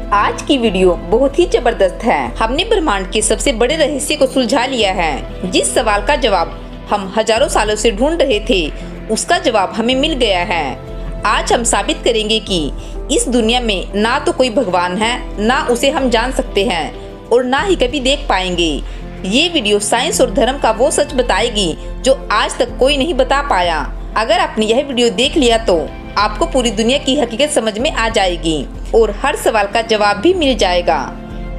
आज की वीडियो बहुत ही जबरदस्त है। हमने ब्रह्मांड के सबसे बड़े रहस्य को सुलझा लिया है। जिस सवाल का जवाब हम हजारों सालों से ढूंढ रहे थे, उसका जवाब हमें मिल गया है। आज हम साबित करेंगे कि इस दुनिया में ना तो कोई भगवान है, ना उसे हम जान सकते हैं और ना ही कभी देख पाएंगे। ये वीडियो साइंस और धर्म का वो सच बताएगी जो आज तक कोई नहीं बता पाया। अगर आपने यह वीडियो देख लिया तो आपको पूरी दुनिया की हकीकत समझ में आ जाएगी और हर सवाल का जवाब भी मिल जाएगा।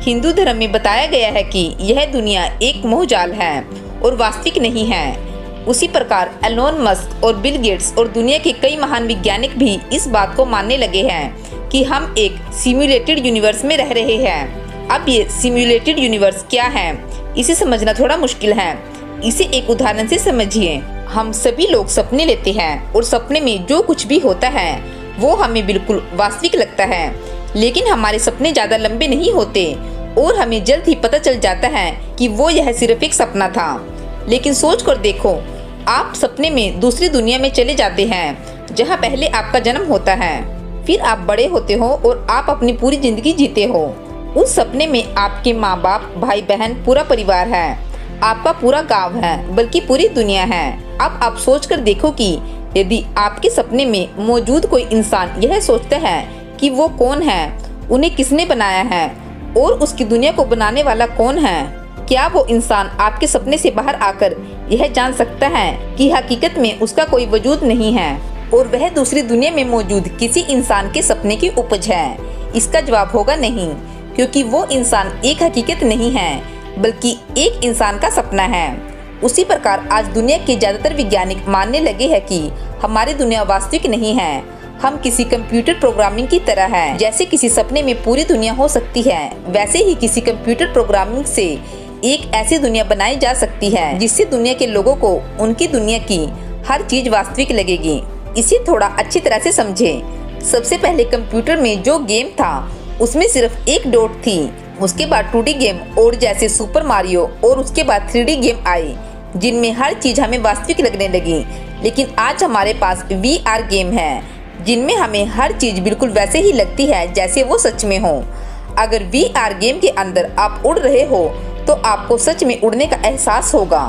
हिंदू धर्म में बताया गया है कि यह दुनिया एक मोहजाल है और वास्तविक नहीं है। उसी प्रकार एलोन मस्क और बिल गेट्स और दुनिया के कई महान वैज्ञानिक भी इस बात को मानने लगे हैं कि हम एक सिम्युलेटेड यूनिवर्स में रह रहे हैं। अब ये सिम्युलेटेड यूनिवर्स क्या है, इसे समझना थोड़ा मुश्किल है। इसे एक उदाहरण से समझिए। हम सभी लोग सपने लेते हैं और सपने में जो कुछ भी होता है वो हमें बिल्कुल वास्तविक लगता है, लेकिन हमारे सपने ज्यादा लंबे नहीं होते और हमें जल्द ही पता चल जाता है कि वो यह सिर्फ एक सपना था। लेकिन सोच कर देखो, आप सपने में दूसरी दुनिया में चले जाते हैं जहाँ पहले आपका जन्म होता है। फिर आप बड़े होते हो और आप अपनी पूरी जिंदगी जीते हो। उस सपने में आपके माँ बाप, भाई बहन, पूरा परिवार है, आपका पूरा गांव है, बल्कि पूरी दुनिया है। अब आप सोच कर देखो कि यदि आपके सपने में मौजूद कोई इंसान यह सोचता है कि वो कौन है, उन्हें किसने बनाया है और उसकी दुनिया को बनाने वाला कौन है, क्या वो इंसान आपके सपने से बाहर आकर यह जान सकता है कि हकीकत में उसका कोई वजूद नहीं है और वह दूसरी दुनिया में मौजूद किसी इंसान के सपने की उपज है? इसका जवाब होगा नहीं, क्योंकि वो इंसान एक हकीकत नहीं है बल्कि एक इंसान का सपना है। उसी प्रकार आज दुनिया के ज्यादातर वैज्ञानिक मानने लगे हैं कि हमारी दुनिया वास्तविक नहीं है। हम किसी कंप्यूटर प्रोग्रामिंग की तरह है। जैसे किसी सपने में पूरी दुनिया हो सकती है, वैसे ही किसी कंप्यूटर प्रोग्रामिंग से एक ऐसी दुनिया बनाई जा सकती है जिससे दुनिया के लोगों को उनकी दुनिया की हर चीज वास्तविक लगेगी। इसे थोड़ा अच्छी तरह से समझे। सबसे पहले कंप्यूटर में जो गेम था उसमें सिर्फ एक डॉट थी। उसके बाद 2D गेम और जैसे सुपर मारियो और उसके बाद 3D गेम आए जिनमें हर चीज हमें वास्तविक लगने लगी। लेकिन आज हमारे पास VR गेम है जिनमें हमें हर चीज बिल्कुल वैसे ही लगती है जैसे वो सच में हो। अगर VR गेम के अंदर आप उड़ रहे हो तो आपको सच में उड़ने का एहसास होगा।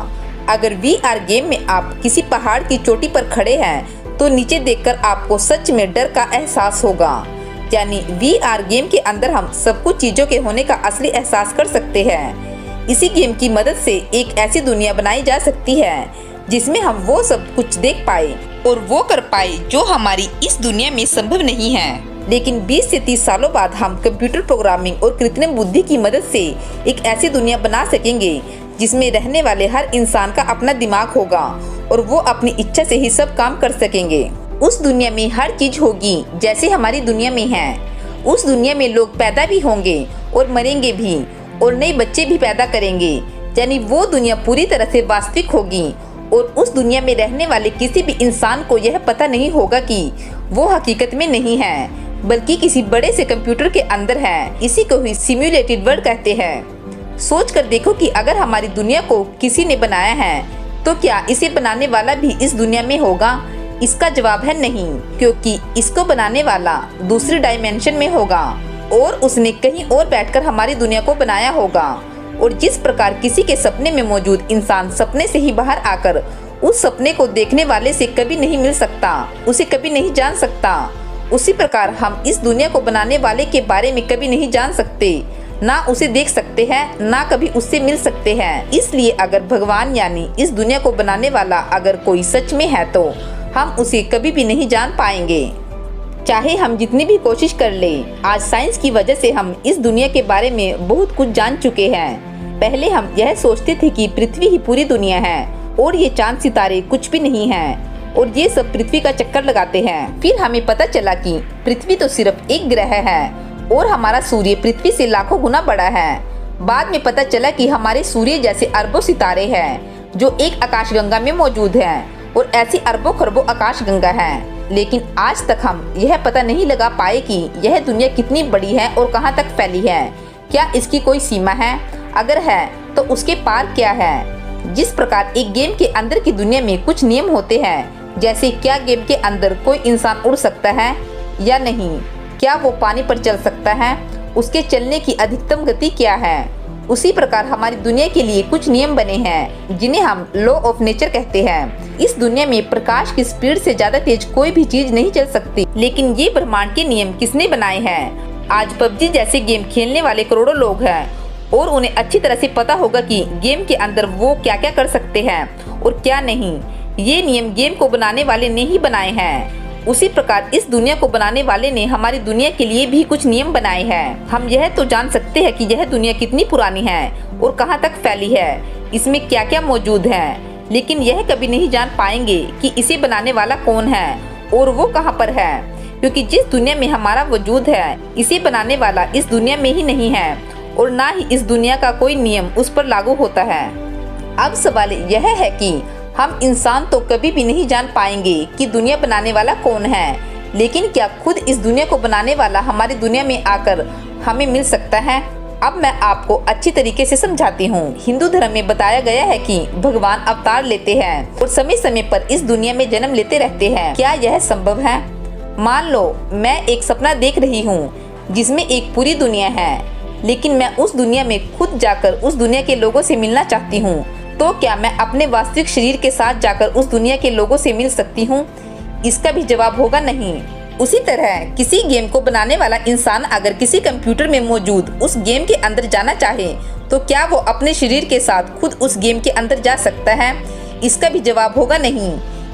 अगर VR गेम में आप किसी पहाड़ की चोटी पर खड़े हैं तो नीचे देखकर आपको सच में डर का एहसास होगा। यानी VR गेम के अंदर हम सब कुछ चीजों के होने का असली एहसास कर सकते हैं। इसी गेम की मदद से एक ऐसी दुनिया बनाई जा सकती है जिसमें हम वो सब कुछ देख पाए और वो कर पाए जो हमारी इस दुनिया में संभव नहीं है। लेकिन 20 से 30 सालों बाद हम कंप्यूटर प्रोग्रामिंग और कृत्रिम बुद्धि की मदद से एक ऐसी दुनिया बना सकेंगे जिसमें रहने वाले हर इंसान का अपना दिमाग होगा और वो अपनी इच्छा से ही सब काम कर सकेंगे। उस दुनिया में हर चीज होगी जैसे हमारी दुनिया में है। उस दुनिया में लोग पैदा भी होंगे और मरेंगे भी और नए बच्चे भी पैदा करेंगे। यानी वो दुनिया पूरी तरह से वास्तविक होगी और उस दुनिया में रहने वाले किसी भी इंसान को यह पता नहीं होगा कि वो हकीकत में नहीं है बल्कि किसी बड़े से कंप्यूटर के अंदर है। इसी को ही सिम्युलेटेड वर्ल्ड कहते हैं। सोच कर देखो कि अगर हमारी दुनिया को किसी ने बनाया है तो क्या इसे बनाने वाला भी इस दुनिया में होगा? इसका जवाब है नहीं, क्योंकि इसको बनाने वाला दूसरी डायमेंशन में होगा और उसने कहीं और बैठकर हमारी दुनिया को बनाया होगा। और जिस प्रकार किसी के सपने में मौजूद इंसान सपने से ही बाहर आकर उस सपने को देखने वाले से कभी नहीं मिल सकता, उसे कभी नहीं जान सकता, उसी प्रकार हम इस दुनिया को बनाने वाले के बारे में कभी नहीं जान सकते, ना उसे देख सकते हैं, ना कभी उससे मिल सकते हैं। इसलिए अगर भगवान यानी इस दुनिया को बनाने वाला अगर कोई सच में है तो हम उसे कभी भी नहीं जान पाएंगे, चाहे हम जितनी भी कोशिश कर लें। आज साइंस की वजह से हम इस दुनिया के बारे में बहुत कुछ जान चुके हैं। पहले हम यह सोचते थे कि पृथ्वी ही पूरी दुनिया है और ये चांद सितारे कुछ भी नहीं हैं और ये सब पृथ्वी का चक्कर लगाते हैं। फिर हमें पता चला कि पृथ्वी तो सिर्फ एक ग्रह है और हमारा सूर्य पृथ्वी से लाखों गुना बड़ा है। बाद में पता चला कि हमारे सूर्य जैसे अरबों सितारे हैं जो एक आकाशगंगा में मौजूद हैं और ऐसी अरबों खरबों आकाशगंगा हैं। लेकिन आज तक हम यह पता नहीं लगा पाए कि यह दुनिया कितनी बड़ी है और कहां तक फैली है। क्या इसकी कोई सीमा है? अगर है तो उसके पार क्या है? जिस प्रकार एक गेम के अंदर की दुनिया में कुछ नियम होते हैं, जैसे क्या गेम के अंदर कोई इंसान उड़ सकता है या नहीं, क्या वो पानी पर चल सकता है उसके चलने की अधिकतम गति क्या है। उसी प्रकार हमारी दुनिया के लिए कुछ नियम बने हैं जिन्हें हम लॉ ऑफ नेचर कहते हैं। इस दुनिया में प्रकाश की स्पीड से ज्यादा तेज कोई भी चीज नहीं चल सकती। लेकिन ये ब्रह्मांड के नियम किसने बनाए हैं? आज पबजी जैसे गेम खेलने वाले करोड़ों लोग हैं और उन्हें अच्छी तरह से पता होगा कि गेम के अंदर वो क्या क्या कर सकते हैं और क्या नहीं। ये नियम गेम को बनाने वाले ने ही बनाए हैं। उसी प्रकार इस दुनिया को बनाने वाले ने हमारी दुनिया के लिए भी कुछ नियम बनाए हैं। हम यह तो जान सकते हैं कि यह दुनिया कितनी पुरानी है और कहां तक फैली है, इसमें क्या क्या मौजूद है, लेकिन यह कभी नहीं जान पाएंगे कि इसे बनाने वाला कौन है और वो कहां पर है, क्योंकि जिस दुनिया में हमारा वजूद है इसे बनाने वाला इस दुनिया में ही नहीं है और ना ही इस दुनिया का कोई नियम उस पर लागू होता है। अब सवाल यह है कि हम इंसान तो कभी भी नहीं जान पाएंगे कि दुनिया बनाने वाला कौन है, लेकिन क्या खुद इस दुनिया को बनाने वाला हमारी दुनिया में आकर हमें मिल सकता है? अब मैं आपको अच्छी तरीके से समझाती हूँ। हिंदू धर्म में बताया गया है कि भगवान अवतार लेते हैं और समय समय पर इस दुनिया में जन्म लेते रहते हैं। क्या यह संभव है? मान लो मैं एक सपना देख रही हूँ जिसमें एक पूरी दुनिया है, लेकिन मैं उस दुनिया में खुद जाकर उस दुनिया के लोगों से मिलना चाहती हूँ, तो क्या मैं अपने वास्तविक शरीर के साथ जाकर उस दुनिया के लोगों से मिल सकती हूँ? इसका भी जवाब होगा नहीं। उसी तरह किसी गेम को बनाने वाला इंसान अगर किसी कंप्यूटर में मौजूद उस गेम के अंदर जाना चाहे तो क्या वो अपने शरीर के साथ खुद उस गेम के अंदर जा सकता है? इसका भी जवाब होगा नहीं।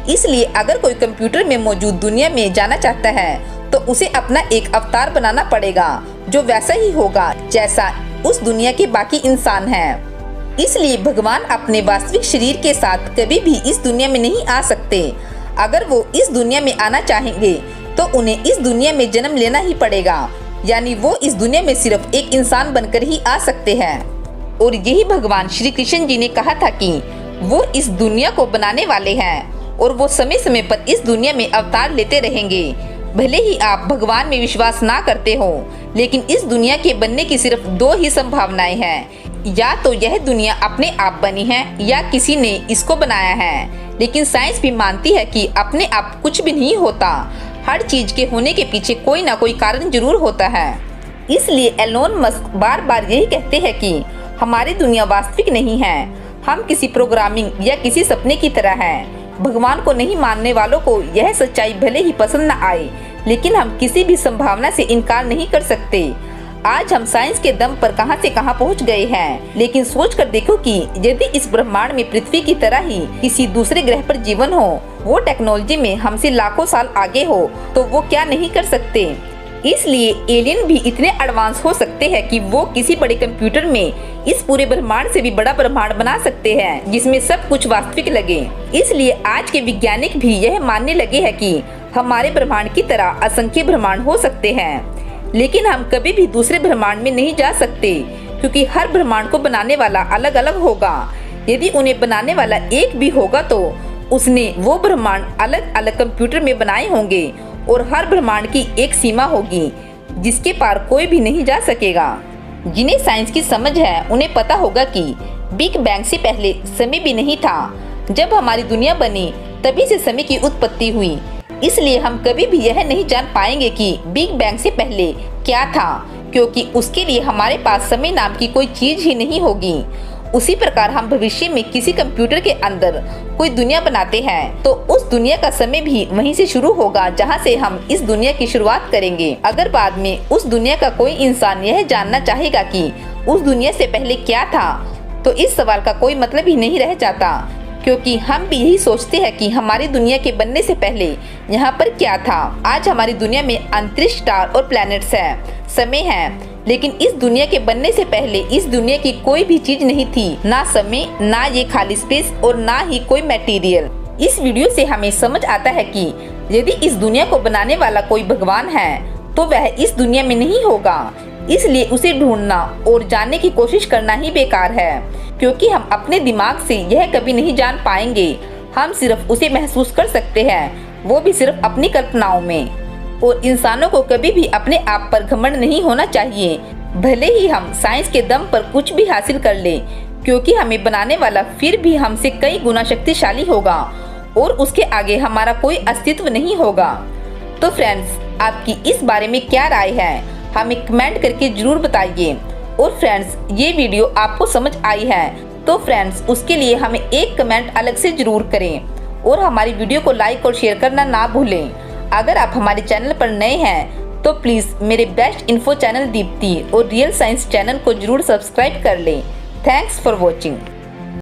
इसलिए अगर कोई कंप्यूटर में मौजूद दुनिया में जाना चाहता है तो उसे अपना एक अवतार बनाना पड़ेगा जो वैसा ही होगा जैसा उस दुनिया के बाकी इंसान हैं। इसलिए भगवान अपने वास्तविक शरीर के साथ कभी भी इस दुनिया में नहीं आ सकते। अगर वो इस दुनिया में आना चाहेंगे तो उन्हें इस दुनिया में जन्म लेना ही पड़ेगा, यानी वो इस दुनिया में सिर्फ एक इंसान बनकर ही आ सकते हैं। और यही भगवान श्री कृष्ण जी ने कहा था कि वो इस दुनिया को बनाने वाले हैं और वो समय समय पर इस दुनिया में अवतार लेते रहेंगे। भले ही आप भगवान में विश्वास ना करते हो, लेकिन इस दुनिया के बनने की सिर्फ दो ही संभावनाएं हैं। या तो यह दुनिया अपने आप बनी है या किसी ने इसको बनाया है। लेकिन साइंस भी मानती है कि अपने आप कुछ भी नहीं होता। हर चीज के होने के पीछे कोई ना कोई कारण जरूर होता है। इसलिए एलोन मस्क बार बार यही कहते हैं कि हमारी दुनिया वास्तविक नहीं है, हम किसी प्रोग्रामिंग या किसी सपने की तरह हैं। भगवान को नहीं मानने वालों को यह सच्चाई भले ही पसंद न आए, लेकिन हम किसी भी संभावना से इनकार नहीं कर सकते। आज हम साइंस के दम पर कहां से कहां पहुंच गए हैं, लेकिन सोच कर देखो कि यदि इस ब्रह्मांड में पृथ्वी की तरह ही किसी दूसरे ग्रह पर जीवन हो, वो टेक्नोलॉजी में हमसे लाखों साल आगे हो, तो वो क्या नहीं कर सकते। इसलिए एलियन भी इतने एडवांस हो सकते हैं कि वो किसी बड़े कंप्यूटर में इस पूरे ब्रह्मांड से भी बड़ा ब्रह्मांड बना सकते हैं जिसमें सब कुछ वास्तविक लगे। इसलिए आज के वैज्ञानिक भी यह मानने लगे हैं कि हमारे ब्रह्मांड की तरह असंख्य ब्रह्मांड हो सकते हैं, लेकिन हम कभी भी दूसरे ब्रह्मांड में नहीं जा सकते, क्योंकि हर ब्रह्मांड को बनाने वाला अलग अलग होगा। यदि उन्हें बनाने वाला एक भी होगा तो उसने वो ब्रह्मांड अलग अलग कंप्यूटर में बनाए होंगे और हर ब्रह्मांड की एक सीमा होगी जिसके पार कोई भी नहीं जा सकेगा। जिन्हें साइंस की समझ है उन्हें पता होगा कि बिग बैंग से पहले समय भी नहीं था। जब हमारी दुनिया बनी तभी से समय की उत्पत्ति हुई। इसलिए हम कभी भी यह नहीं जान पाएंगे कि बिग बैंग से पहले क्या था, क्योंकि उसके लिए हमारे पास समय नाम की कोई चीज ही नहीं होगी। उसी प्रकार हम भविष्य में किसी कंप्यूटर के अंदर कोई दुनिया बनाते हैं तो उस दुनिया का समय भी वहीं से शुरू होगा जहां से हम इस दुनिया की शुरुआत करेंगे। अगर बाद में उस दुनिया का कोई इंसान यह जानना चाहेगा कि उस दुनिया से पहले क्या था, तो इस सवाल का कोई मतलब ही नहीं रह जाता, क्योंकि हम भी यही सोचते हैं कि हमारी दुनिया के बनने से पहले यहाँ पर क्या था। आज हमारी दुनिया में अंतरिक्ष, स्टार और प्लैनेट्स है, समय है, लेकिन इस दुनिया के बनने से पहले इस दुनिया की कोई भी चीज नहीं थी, ना समय, ना ये खाली स्पेस और ना ही कोई मटेरियल। इस वीडियो से हमें समझ आता है कि यदि इस दुनिया को बनाने वाला कोई भगवान है तो वह इस दुनिया में नहीं होगा। इसलिए उसे ढूंढना और जानने की कोशिश करना ही बेकार है, क्योंकि हम अपने दिमाग से यह कभी नहीं जान पाएंगे। हम सिर्फ उसे महसूस कर सकते हैं, वो भी सिर्फ अपनी कल्पनाओं में। और इंसानों को कभी भी अपने आप पर घमंड नहीं होना चाहिए, भले ही हम साइंस के दम पर कुछ भी हासिल कर लें, क्योंकि हमें बनाने वाला फिर भी हमसे कई गुना शक्तिशाली होगा और उसके आगे हमारा कोई अस्तित्व नहीं होगा। तो फ्रेंड्स, आपकी इस बारे में क्या राय है? हमें कमेंट करके जरूर बताइए। और फ्रेंड्स, ये वीडियो आपको समझ आई है तो फ्रेंड्स उसके लिए हमें एक कमेंट अलग से जरूर करें और हमारी वीडियो को लाइक और शेयर करना ना भूलें। अगर आप हमारे चैनल पर नए हैं तो प्लीज़ मेरे बेस्ट इन्फो चैनल दीप्ति और रियल साइंस चैनल को जरूर सब्सक्राइब कर लें। Thanks for watching.